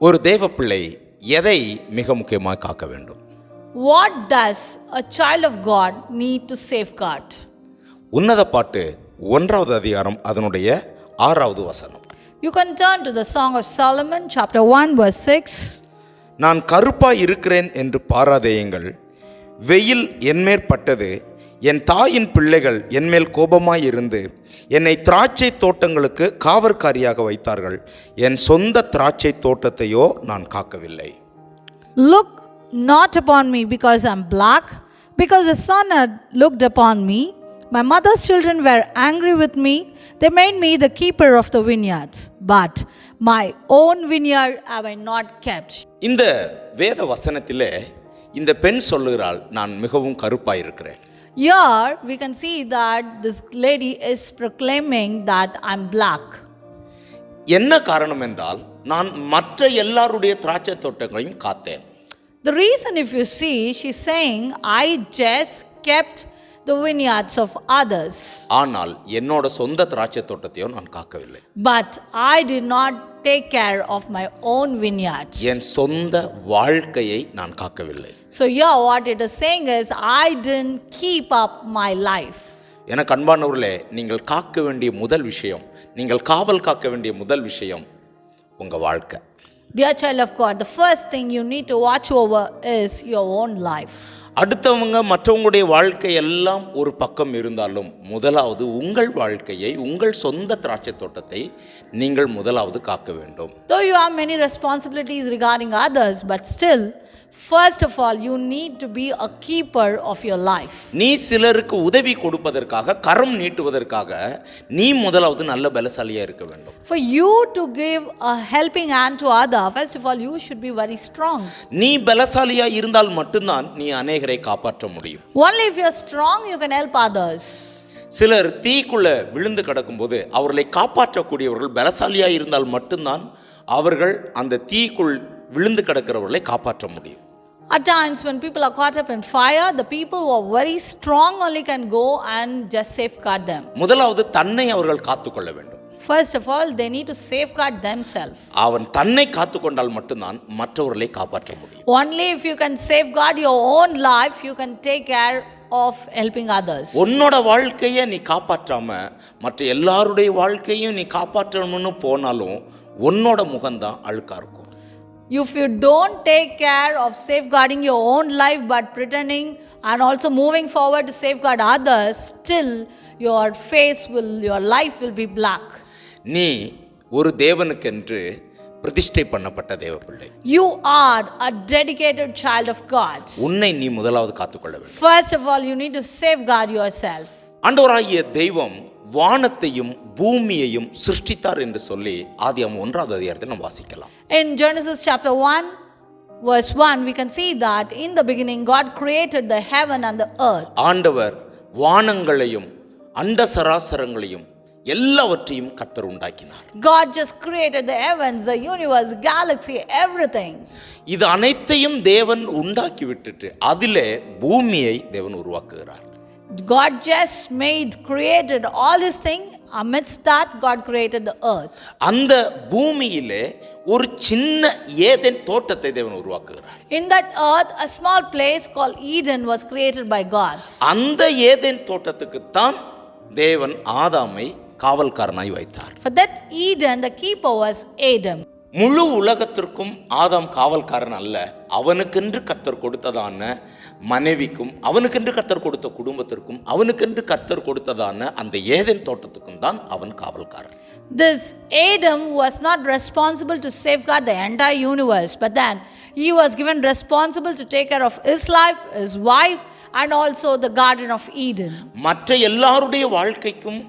ஒரு தேவ பிள்ளை எதை மிக முக்கியமாக காக்க வேண்டும்? What does a child of God need to safeguard? உன்னத பாட்டு 1வது அதிகாரம் அதனுடைய 6வது வசனம். You can turn to the Song of Solomon, chapter 1, verse 6. நான் கருப்பாய் இருக்கிறேன் என்று பாராதேயுங்கள், வெயில் என்மேற் பட்டது, என் தாயின் பிள்ளைகள் என்மேல் கோபமாய் இருந்து என்னை திராட்சை தோட்டங்களுக்கு காவற்காரியாக வைத்தார்கள், என் சொந்த திராட்சை தோட்டத்தையோ நான் காக்கவில்லை. Look not upon me because I am black, because the sun had looked upon me. My mother's children were angry with me. They made me the keeper of the vineyards, but my own vineyard have I not kept. இந்த வேத வசனத்திலே இந்த பெண் சொல்லுகிறாள், நான் மிகவும் கருப்பாய் இருக்கிறேன். Here we can see that this lady is proclaiming that I am black. என்ன காரணம் என்றால், நான் மற்ற எல்லாருடைய திராட்சை தோட்டங்களையும் காத்தேன். The reason, if you see, she's saying, I just kept the vineyards of others. ஆனால் என்னோட சொந்த திராட்சை தோட்டத்தையோ நான் காக்கவில்லை. But I did not take care of my own vineyards. என் சொந்த வாழ்க்கையை நான் காக்கவில்லை. So here what it is saying is, I didn't keep up my life. எனக்கு அன்பானவர்களே, நீங்கள் காக்க வேண்டிய முதல் விஷயம், நீங்கள் காவல் காக்க வேண்டிய முதல் விஷயம் உங்க வாழ்க்கை. Dear child of God, the first thing you need to watch over is your own life. அடுத்தவங்க மற்றவங்களுடைய வாழ்க்கை எல்லாம் ஒரு பக்கம் இருந்தாலும் முதலாவது உங்கள் வாழ்க்கையை, உங்கள் சொந்த திராட்சை தோட்டத்தை நீங்கள் முதலாவது காக்க வேண்டும். Though you have many responsibilities regarding others, but still, first of all, you need to be a keeper of your life. நீ சிலருக்கு உதவி கொடுப்பதற்காக, கரம் நீட்டுவதற்காக நீ முதலாவது நல்ல பலசாலியா இருக்க வேண்டும். For you to give a helping hand to other, first of all, you should be very strong. நீ பலசாலியா இருந்தால் மட்டும்தான் நீ அநேகரை காப்பாற்ற முடியும். Only if you are strong, you can help others. சிலர் தீக்குள்ள விழுந்து கிடக்கும்போது அவர்களை காப்பாற்றக்கூடியவர்கள் பலசாலியா இருந்தால் மட்டும்தான் அவர்கள் அந்த தீக்குள் விழுந்து கிடக்கிறவர்களை காப்பாற்ற முடியும். At times when people are caught up in fire, the people who are very strong only can go and just safeguard them. முதலாவது தன்னை அவர்கள் காத்துக்கொள்ள வேண்டும். First of all, they need to safeguard themselves. அவன் தன்னை காத்துக்கொண்டால் மட்டும்தான் மற்றவர்களை காப்பாற்ற முடியும். Only if you can safeguard your own life, you can take care of helping others. உன்னோட வாழ்க்கையை நீ காப்பாற்றாம மற்ற எல்லாருடைய வாழ்க்கையும் நீ காப்பாற்றணும்னு போனாலும் உன்னோட முகம்தான் அழுக்கா இருக்கும். If you don't take care of safeguarding your own life but pretending and also moving forward to safeguard others, still your life will be black. நீ ஒரு தேவனுக்கென்று பிரதிஷ்டை பண்ணப்பட்ட தேவ பிள்ளை. You are a dedicated child of God. உன்னை நீ முதலாவது காத்துக்கொள்ள வேண்டும். First of all, you need to safeguard yourself. ஆண்டவராகிய தெய்வம் வானத்தையும் பூமியையும் சிருஷ்டித்தார் என்று சொல்லி ஆதியாகமம் 1வது அதிகாரத்தில் நாம் வாசிக்கலாம். In Genesis chapter 1 verse 1, we can see that in the beginning God created the heaven and the earth. ஆண்டவர் வானங்களையும் அண்ட சராசரங்களையும் எல்லாவற்றையும் கர்த்தர் உண்டாக்கினார். God just created the heavens, the universe, galaxy, everything. இது அனைத்தையும் தேவன் உண்டாக்கி விட்டுட்டு அதிலே பூமியை தேவன் உருவாக்குகிறார். God just created all these things. Amidst that, God created the earth. அந்த பூமியிலே ஒரு சின்ன ஏதேன் தோட்டத்தை தேவன் உருவாக்குகிறார். In that earth, a small place called Eden was created by God. அந்த ஏதேன் தோட்டத்துக்கு தான் தேவன் ஆதாமை காவல்காரனாய் வைத்தார். For that Eden, the keeper was Adam. முழு உலகத்திற்கும் ஆதாம் காவல்காரன் அல்ல, அவனுக்கென்று கர்த்தர் கொடுத்ததான மனைவிக்கும், அவனுக்கென்று கர்த்தர் கொடுத்த குடும்பத்திற்கும், அவனுக்கென்று கர்த்தர் கொடுத்ததான அந்த ஏதேன் தோட்டத்துக்கும் தான் அவன் காவல்காரன். This Adam was not responsible to safeguard the entire universe, but then he was given responsible to take care of his life, his wife, and also the Garden of Eden. மற்ற எல்லாருடைய வாழ்க்கைக்கும்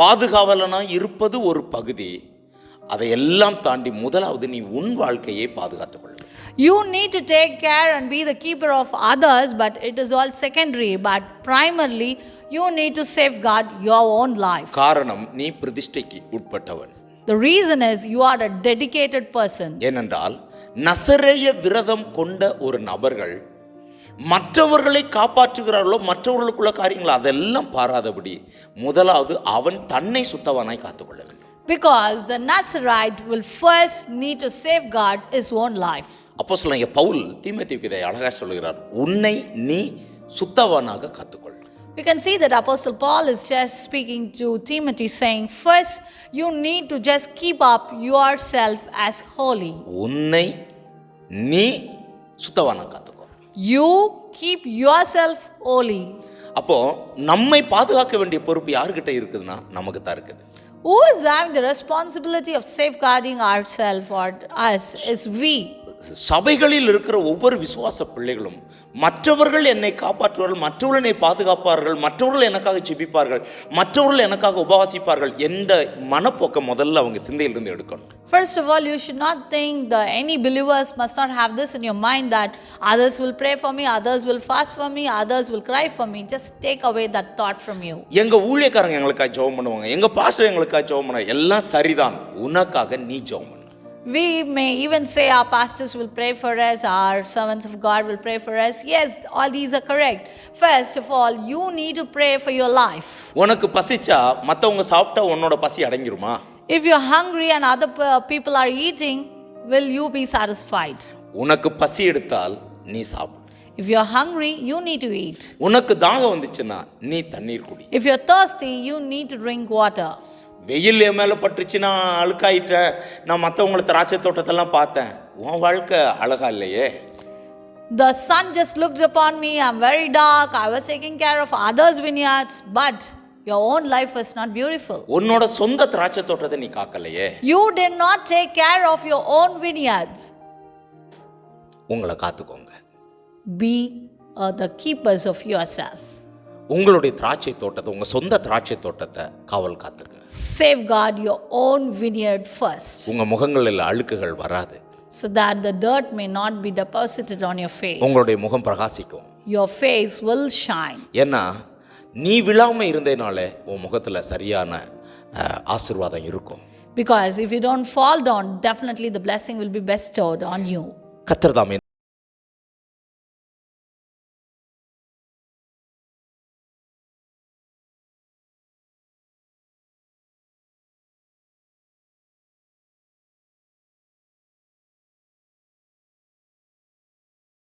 பாதுகாவலனாய் இருப்பது ஒரு பகுதி. அதையெல்லாம் தாண்டி முதலாவது நீ உன் வாழ்க்கையை பாதுகாத்துக் கொள்ள. You need to take care and be the keeper of others, but it is all secondary. But primarily, you need to safeguard your own life. காரணம், நீ பிரதிஷ்டைக்கு உட்பட்டவன். The reason is you are a dedicated person. ஏனென்றால் நசரேய விரதம் கொண்ட ஒரு நபர்கள் மற்றவர்களை காப்பாற்றுகிறார்களோ, மற்றவர்களுக்குள்ள காரியங்கள் அதெல்லாம் பாராதபடி முதலாவது அவன் தன்னை சுத்தவனாய் காத்துக்கொள்ள வேண்டும். Because the Nazarite will first need to safeguard his own life. அப்போஸ்தலனாகிய பவுல் தீமோத்தேயுவுக்கு இதை அழகாக சொல்கிறார், உன்னை நீ சுத்தவானாக காத்துக்கொள். We can see that Apostle Paul is just speaking to Timothy saying, first you need to just keep up yourself as holy. உன்னை நீ சுத்தவானாக காத்துக்கொள். You keep yourself holy. அப்போ நம்மை பாதுகாக்க வேண்டிய பொறுப்பு யார்கிட்ட இருக்குதுன்னா நமக்கு தான் இருக்குது. Who is having the responsibility of safeguarding ourselves or us is we. சபைகளில் இருக்கிற ஒவ்வொரு விசுவாச பிள்ளைகளும் மற்றவர்கள் என்னை காப்பாற்றுவார்கள், மற்றவர்கள் என்னை பாதுகாப்பார்கள், மற்றவர்கள் எனக்காக ஜெபிப்பார்கள், மற்றவர்கள் எனக்காக உபவாசிப்பார்கள் என்ற மனப்போக்கம் முதல்ல அவங்க சிந்தையிலிருந்து எடுக்கணும். First of all, you should not think that any believers must not have this in your mind that others will pray for me, others will fast for me, others will cry for me. Just take away that thought from you. எங்க ஊழியக்காரங்க எங்களுக்காக ஜெபம் பண்ணுவாங்க, எங்க pastor எங்களுக்காக ஜெபம் பண்ணுவாங்க, எல்லாம் சரிதான், உனக்காக நீ ஜெபம் பண்ணு. We may even say our pastors will pray for us, our servants of God will pray for us. Yes, all these are correct. First of all, you need to pray for your life. உனக்கு பசிச்சா மற்றவங்க சாப்பிட்டா உன்னோட பசி அடங்கிருமா? If you're hungry and other people are eating, will you be satisfied? உனக்கு பசி எடுத்தால் நீ சாப்பிடு. If you're hungry, you need to eat. உனக்கு தாகம் வந்துச்சுன்னா நீ தண்ணீர் குடி. If you're thirsty, you need to drink water. வெயில் என் மேலே பட்டுச்சு, நான் அழுக்காயிட்டேன், நான் மற்றவங்களை திராட்சை தோட்டத்தெல்லாம் பார்த்தேன், உன் வாழ்க்கை அழகா இல்லையே. The sun just looked upon me, I'm very dark, I was taking care of others' vineyards, but your own life was not beautiful. உன்னோட சொந்த திராட்சை தோட்டத்தை நீ காக்கலையே. You did not take care of your own vineyards. உங்களை காத்துக்கோங்க. Be the keepers of yourself. உங்களுடைய திராட்சை தோட்டத்தை, உங்க சொந்த திராட்சை தோட்டத்தை காவல் காத்துங்க. Safeguard your own vineyard first, உங்க முகங்களில் அழுக்குகள் வராது. so that the dirt may not be deposited on your face. உங்களுடைய முகம் பிரகாசிக்கும். Your face will shine. ஏன்னா நீ விழாம இருந்தேனாலே உன் முகத்துல சரியான ஆசீர்வாதம் இருக்கும். Because if you don't fall down, definitely the blessing will be bestowed on you. கர்த்தர் தாமே